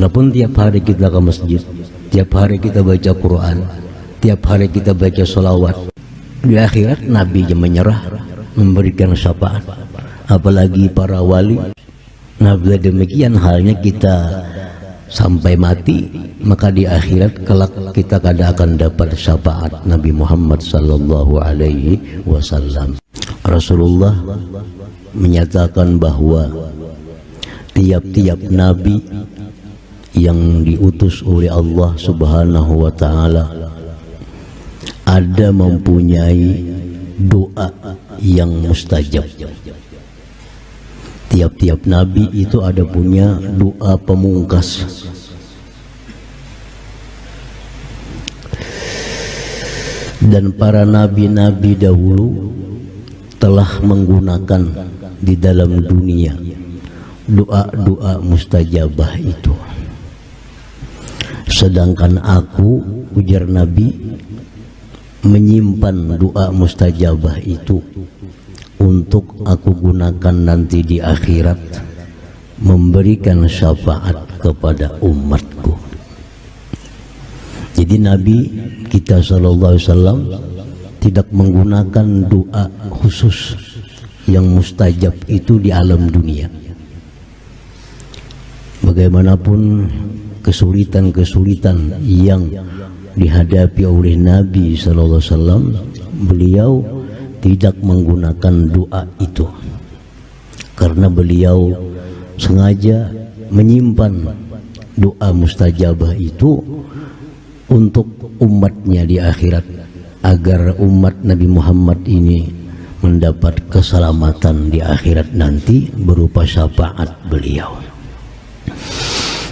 Walaupun tiap hari kita ke masjid, tiap hari kita baca Quran, tiap hari kita baca sholawat, di akhirat Nabi yang menyerah memberikan syafaat, apalagi para wali. Nah, bila demikian halnya kita sampai mati, maka di akhirat kelak kita kada akan dapat syafaat Nabi Muhammad sallallahu alaihi wasallam. Rasulullah menyatakan bahwa tiap-tiap nabi yang diutus oleh Allah Subhanahu wa taala ada mempunyai doa yang mustajab. Tiap-tiap nabi itu ada punya doa pemungkas. Dan para nabi-nabi dahulu telah menggunakan di dalam dunia doa-doa mustajabah itu. Sedangkan aku, ujar Nabi, menyimpan doa mustajabah itu untuk aku gunakan nanti di akhirat, memberikan syafaat kepada umatku. Jadi Nabi kita sallallahu alaihi wasallam tidak menggunakan doa khusus yang mustajab itu di alam dunia. Bagaimanapun kesulitan-kesulitan yang dihadapi oleh Nabi sallallahu alaihi wasallam, beliau tidak menggunakan doa itu karena beliau sengaja menyimpan doa mustajabah itu untuk umatnya di akhirat, agar umat Nabi Muhammad ini mendapat keselamatan di akhirat nanti berupa syafaat beliau.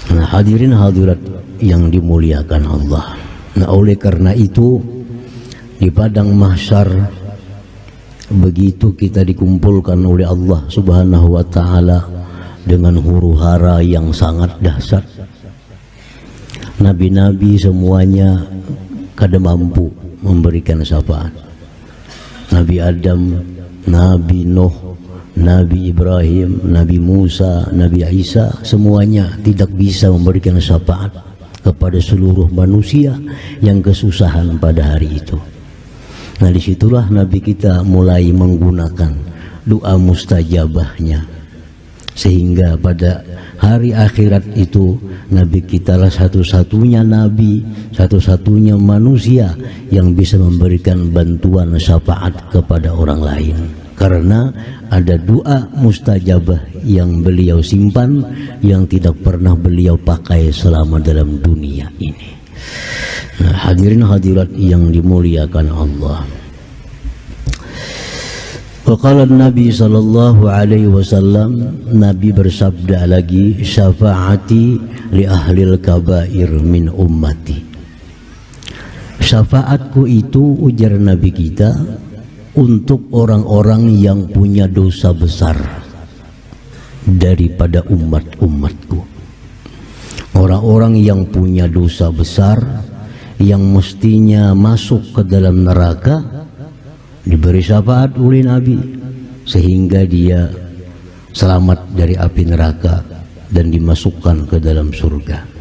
Nah, hadirin hadirat yang dimuliakan Allah. Nah, oleh karena itu di padang mahsyar begitu kita dikumpulkan oleh Allah Subhanahu wa taala dengan huru-hara yang sangat dahsyat. Nabi-nabi semuanya kada mampu memberikan syafaat. Nabi Adam, Nabi Nuh, Nabi Ibrahim, Nabi Musa, Nabi Isa, semuanya tidak bisa memberikan syafaat kepada seluruh manusia yang kesusahan pada hari itu. Nah, disitulah Nabi kita mulai menggunakan doa mustajabahnya, sehingga pada hari akhirat itu Nabi kita lah satu-satunya Nabi, satu-satunya manusia yang bisa memberikan bantuan syafaat kepada orang lain, karena ada doa mustajabah yang beliau simpan, yang tidak pernah beliau pakai selama dalam dunia ini. Nah, hadirin hadirat yang dimuliakan Allah. Waqala Nabi sallallahu alaihi wasallam, Nabi bersabda lagi, syafaati li ahlil kabair min ummati. Syafaatku itu, ujar Nabi kita, untuk orang-orang yang punya dosa besar daripada umat-umatku. Orang-orang yang punya dosa besar, yang mestinya masuk ke dalam neraka, diberi syafaat oleh Nabi sehingga dia selamat dari api neraka dan dimasukkan ke dalam surga.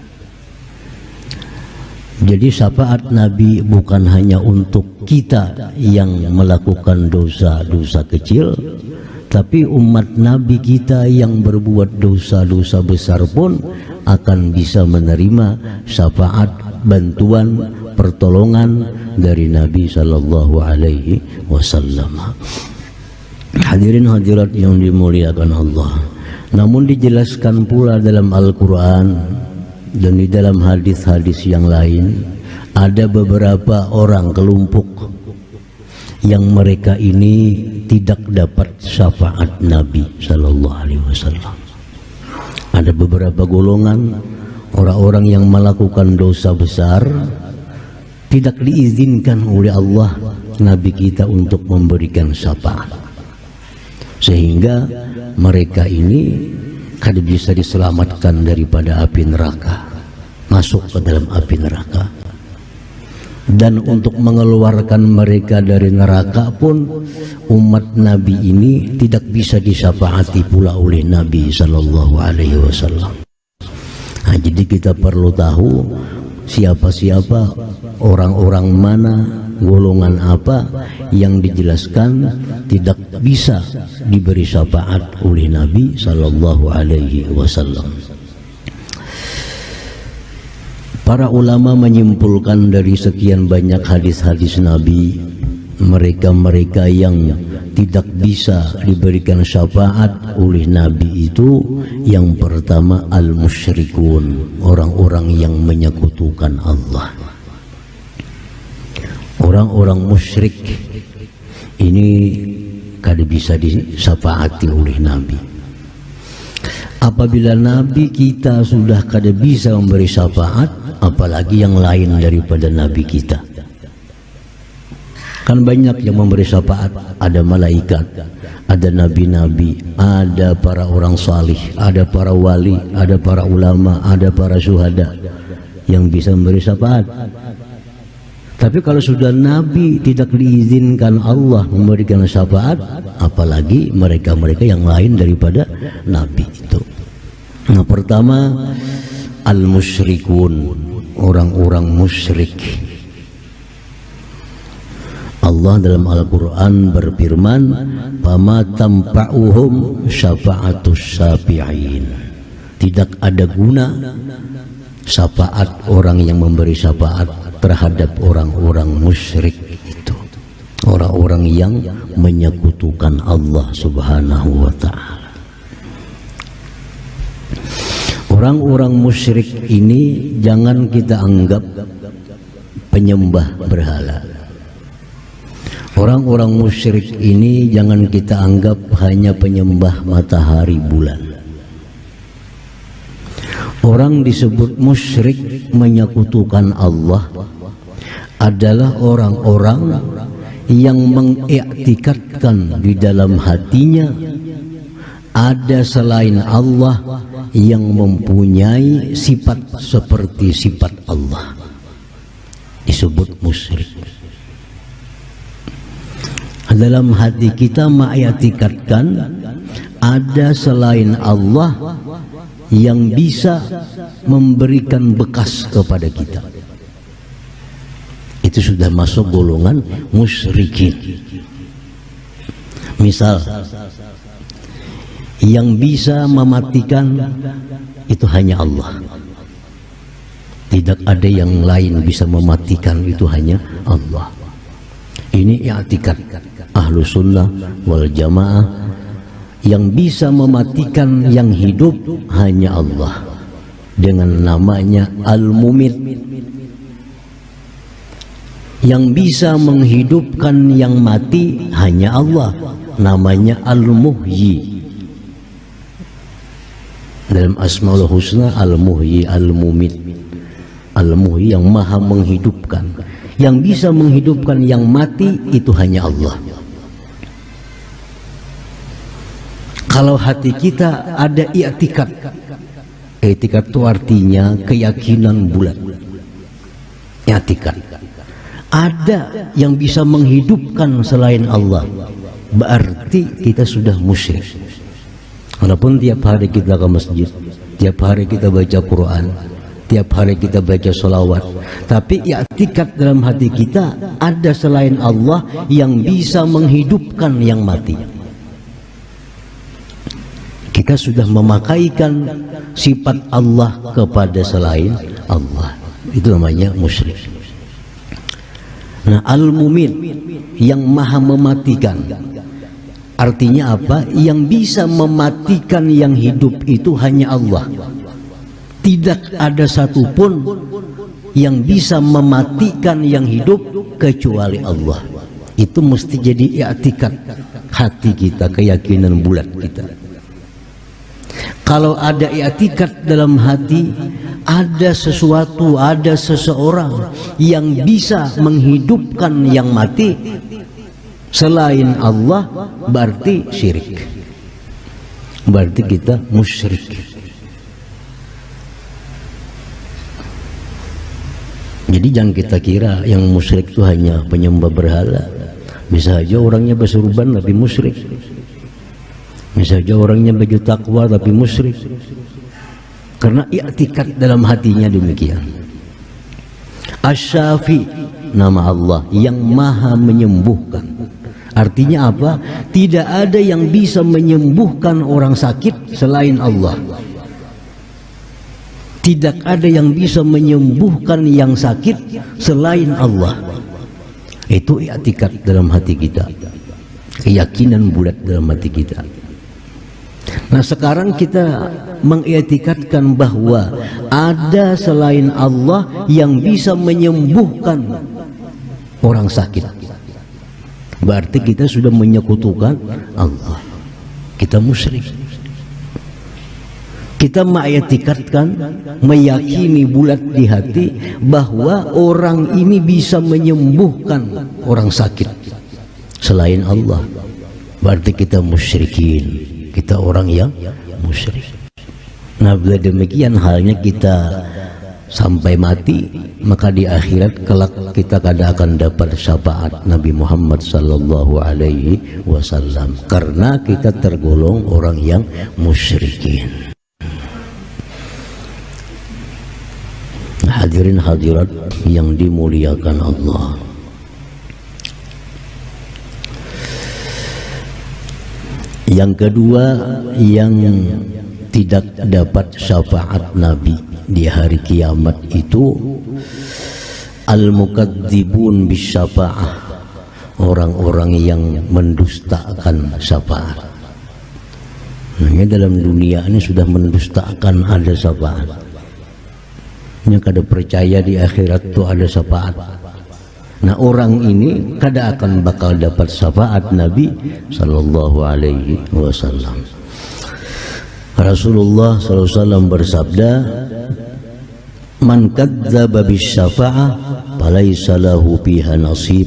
Jadi syafaat Nabi bukan hanya untuk kita yang melakukan dosa-dosa kecil, tapi umat Nabi kita yang berbuat dosa-dosa besar pun akan bisa menerima syafaat, bantuan, pertolongan dari Nabi sallallahu alaihi wasallam. Hadirin hadirat yang dimuliakan Allah. Namun dijelaskan pula dalam Al-Quran dan di dalam hadis-hadis yang lain, ada beberapa orang kelompok yang mereka ini tidak dapat syafaat Nabi sallallahu alaihi wasallam. Ada beberapa golongan orang-orang yang melakukan dosa besar, tidak diizinkan oleh Allah Nabi kita untuk memberikan syafaat, sehingga mereka ini kada bisa diselamatkan daripada api neraka, masuk ke dalam api neraka. Dan untuk mengeluarkan mereka dari neraka pun umat Nabi ini tidak bisa disyafaati pula oleh Nabi sallallahu alaihi wasallam. Nah, jadi kita perlu tahu siapa-siapa, orang-orang mana, golongan apa yang dijelaskan tidak bisa diberi syafaat oleh Nabi Sallallahu Alaihi Wasallam. Para ulama menyimpulkan dari sekian banyak hadis-hadis Nabi, mereka-mereka yang tidak bisa diberikan syafaat oleh Nabi itu yang pertama al-musyrikun, orang-orang yang menyekutukan Allah. Orang-orang musyrik ini kada bisa disyafaati oleh Nabi. Apabila Nabi kita sudah kada bisa memberi syafaat, apalagi yang lain daripada Nabi kita. Kan banyak yang memberi syafaat, ada malaikat, ada nabi-nabi, ada para orang salih, ada para wali, ada para ulama, ada para syuhada yang bisa memberi syafaat. Tapi kalau sudah Nabi tidak diizinkan Allah memberikan syafaat, apalagi mereka-mereka yang lain daripada Nabi itu. Nah, pertama al-musyrikun, orang-orang musyrik. Allah dalam Al-Quran berfirman, "Fama tanfa'uhum syafa'atus syafi'in." Tidak ada guna syafaat orang yang memberi syafaat terhadap orang-orang musyrik itu, orang-orang yang menyekutukan Allah Subhanahu wa Ta'ala. Orang-orang musyrik ini jangan kita anggap penyembah berhala. Orang-orang musyrik ini jangan kita anggap hanya penyembah matahari bulan. Orang disebut musyrik menyekutukan Allah adalah orang-orang yang mengiktikadkan di dalam hatinya ada selain Allah yang mempunyai sifat seperti sifat Allah, disebut musyrik. Dalam hati kita mengiktikadkan ada selain Allah yang bisa memberikan bekas kepada kita. Itu sudah masuk golongan musyrikin. Misal, yang bisa mematikan itu hanya Allah. Tidak ada yang lain bisa mematikan, itu hanya Allah. Ini i'tikad ahlu sunnah wal jamaah, yang bisa mematikan yang hidup hanya Allah dengan namanya al-mumit. Yang bisa menghidupkan yang mati hanya Allah, namanya al-muhyi. Dalam Asmaul Husna al-muhyi, al-mumit. Al-muhyi yang maha menghidupkan. Yang bisa menghidupkan yang mati itu hanya Allah. Kalau hati kita ada i'tikad, i'tikad itu artinya keyakinan bulat. I'tikad, ada yang bisa menghidupkan selain Allah, berarti kita sudah musyrik. Walaupun tiap hari kita ke masjid, tiap hari kita baca Quran, tiap hari kita baca sholawat, tapi i'tikad dalam hati kita ada selain Allah yang bisa menghidupkan yang mati. Kita sudah memakaikan sifat Allah kepada selain Allah. Itu namanya musyrik. Nah, al-mumit yang maha mematikan, artinya apa? Yang bisa mematikan yang hidup itu hanya Allah. Tidak ada satupun yang bisa mematikan yang hidup kecuali Allah. Itu mesti jadi i'tikad hati kita, keyakinan bulat kita. Kalau ada i'tikad dalam hati, ada sesuatu, ada seseorang yang bisa menghidupkan yang mati selain Allah, berarti syirik. Berarti kita musyrik. Jadi jangan kita kira yang musyrik itu hanya penyembah berhala. Bisa aja orangnya bersurban tapi musyrik. Bisa aja orangnya baju takwa tapi musyrik. karena i'tikad dalam hatinya demikian. Asy-Syafi, nama Allah yang maha menyembuhkan. Artinya apa? Tidak ada yang bisa menyembuhkan orang sakit selain Allah. Tidak ada yang bisa menyembuhkan yang sakit selain Allah. Itu i'tikad dalam hati kita, keyakinan bulat dalam hati kita. Nah, sekarang kita mengiktikadkan bahwa ada selain Allah yang bisa menyembuhkan orang sakit. Berarti kita sudah menyekutukan Allah. Kita musyrik. Kita mengiktikadkan, meyakini bulat di hati bahwa orang ini bisa menyembuhkan orang sakit selain Allah. Berarti kita musyrikin. Kita orang yang musyrik. Nah, bila demikian halnya kita sampai mati, maka di akhirat kelak kita kada akan dapat syafaat Nabi Muhammad sallallahu alaihi wasallam karena kita tergolong orang yang musyrikin. Hadirin hadirat yang dimuliakan Allah. Yang kedua, yang tidak dapat syafaat Nabi di hari kiamat itu al-mukadzibun bisyafa'ah, orang-orang yang mendustakan syafaat. Nah, dalam dunia ini sudah mendustakan ada syafaat. Yang kada percaya di akhirat itu ada syafaat. Nah, orang ini kada akan bakal dapat syafaat Nabi sallallahu alaihi wasallam. Rasulullah sallallahu alaihi wasallam bersabda, "Man kadzdzaba bisyafa'ah falaysa lahu fiha nasib."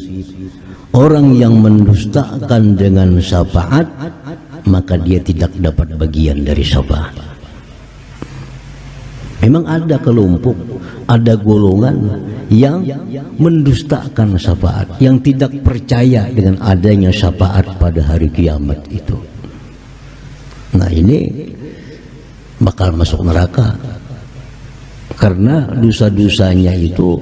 Orang yang mendustakan dengan syafaat, maka dia tidak dapat bagian dari syafaat. Memang ada kelompok, ada golongan yang mendustakan syafaat, yang tidak percaya dengan adanya syafaat pada hari kiamat itu. Nah, ini bakal masuk neraka karena dosa-dosanya itu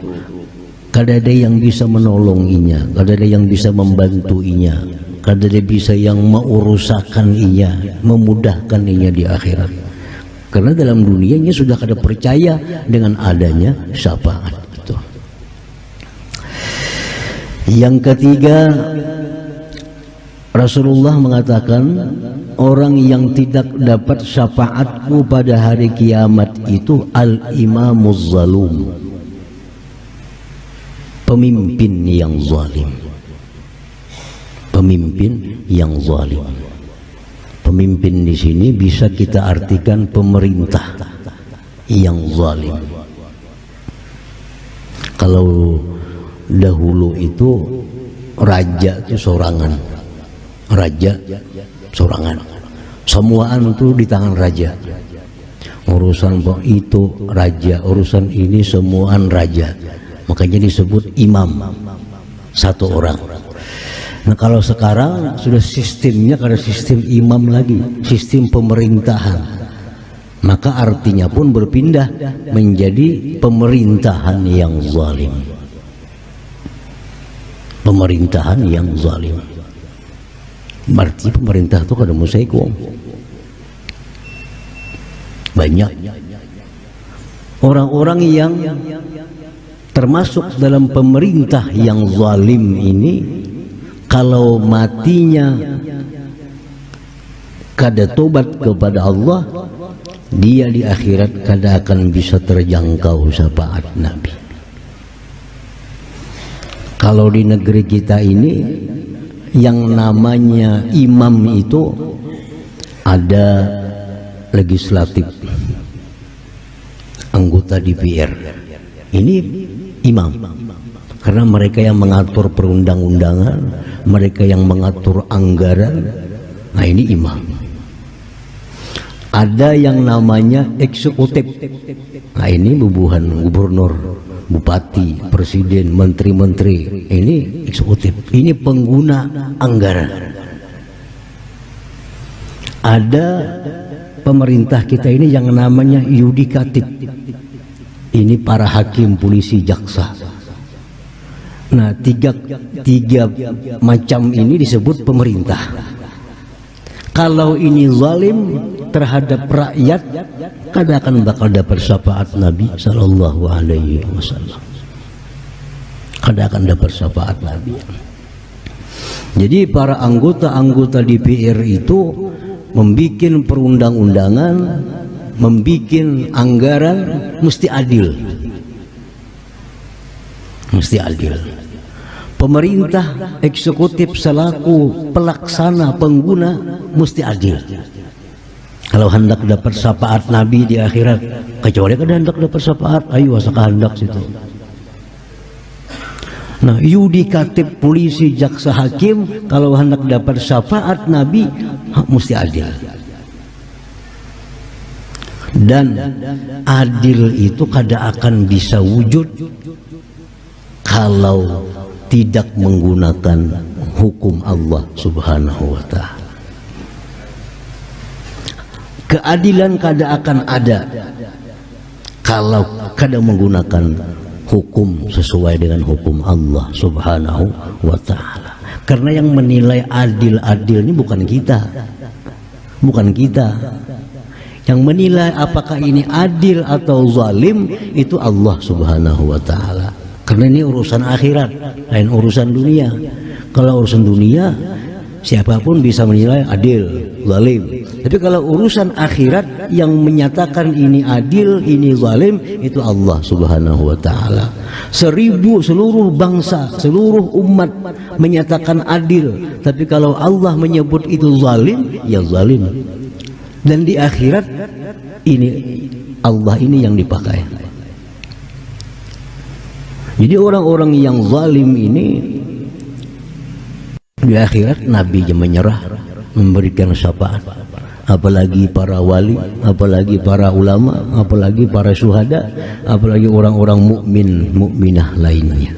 kada ada yang bisa menolonginya, kada ada yang bisa membantuinya, kada ada bisa yang meurusakan inya, memudahkan inya di akhirat. Karena dalam dunianya sudah kada percaya dengan adanya syafaat itu. Yang ketiga, Rasulullah mengatakan orang yang tidak dapat syafaatku pada hari kiamat itu al-imamuz zalum, pemimpin yang zalim. Pemimpin yang zalim. Pemimpin di sini bisa kita artikan pemerintah yang zalim. Kalau dahulu itu raja itu sorangan, raja sorangan, semuaan itu di tangan raja. Urusan itu raja, urusan ini semuaan raja. Makanya disebut imam, satu orang. Nah, kalau sekarang sudah sistemnya kada sistem imam lagi, sistem pemerintahan. Maka artinya pun berpindah menjadi pemerintahan yang zalim. Pemerintahan yang zalim. Berarti pemerintah itu kada musyrik wong. Banyak orang-orang yang termasuk dalam pemerintah yang zalim ini, kalau matinya kada tobat kepada Allah, dia di akhirat kada akan bisa terjangkau syafaat Nabi. Kalau di negeri kita ini yang namanya imam itu ada legislatif, anggota DPR, ini imam. Karena mereka yang mengatur perundang-undangan, mereka yang mengatur anggaran. Nah, ini imam. Ada yang namanya eksekutif. Nah, ini bubuhan gubernur, bupati, presiden, menteri-menteri. Ini eksekutif. Ini pengguna anggaran. Ada pemerintah kita ini yang namanya yudikatif. Ini para hakim, polisi, jaksa. Nah, tiga macam ini disebut pemerintah. Kalau ini zalim terhadap rakyat, kada akan bakal dapat syafaat Nabi Sallallahu Alaihi Wasallam. Kada akan dapat syafaat Nabi. Jadi para anggota-anggota DPR itu membikin perundang-undangan, membikin anggaran, mesti adil. Mesti adil. Pemerintah eksekutif selaku pelaksana pengguna mesti adil. Kalau hendak dapat syafaat Nabi di akhirat, kecuali kada hendak dapat syafaat, ayo asa kehendak situ. Nah, yudikatif, polisi, jaksa, hakim, kalau hendak dapat syafaat Nabi mesti adil. Dan adil itu kada akan bisa wujud kalau tidak menggunakan hukum Allah Subhanahu wa Ta'ala. Keadilan kada akan ada kalau kada menggunakan hukum sesuai dengan hukum Allah Subhanahu wa Ta'ala. Karena yang menilai adil-adil ini bukan kita. Bukan kita. Yang menilai apakah ini adil atau zalim itu Allah Subhanahu wa Ta'ala. Karena ini urusan akhirat, lain urusan dunia. Kalau urusan dunia, siapapun bisa menilai adil, zalim. Tapi kalau urusan akhirat yang menyatakan ini adil, ini zalim, itu Allah Subhanahu wa Ta'ala. Seluruh bangsa, seluruh umat menyatakan adil, tapi kalau Allah menyebut itu zalim, ya zalim. Dan di akhirat ini Allah ini yang dipakai. Jadi orang-orang yang zalim ini di akhirat Nabi menyerah, memberikan syafaat. Apalagi para wali, apalagi para ulama, apalagi para syuhada, apalagi orang-orang mukminah lainnya.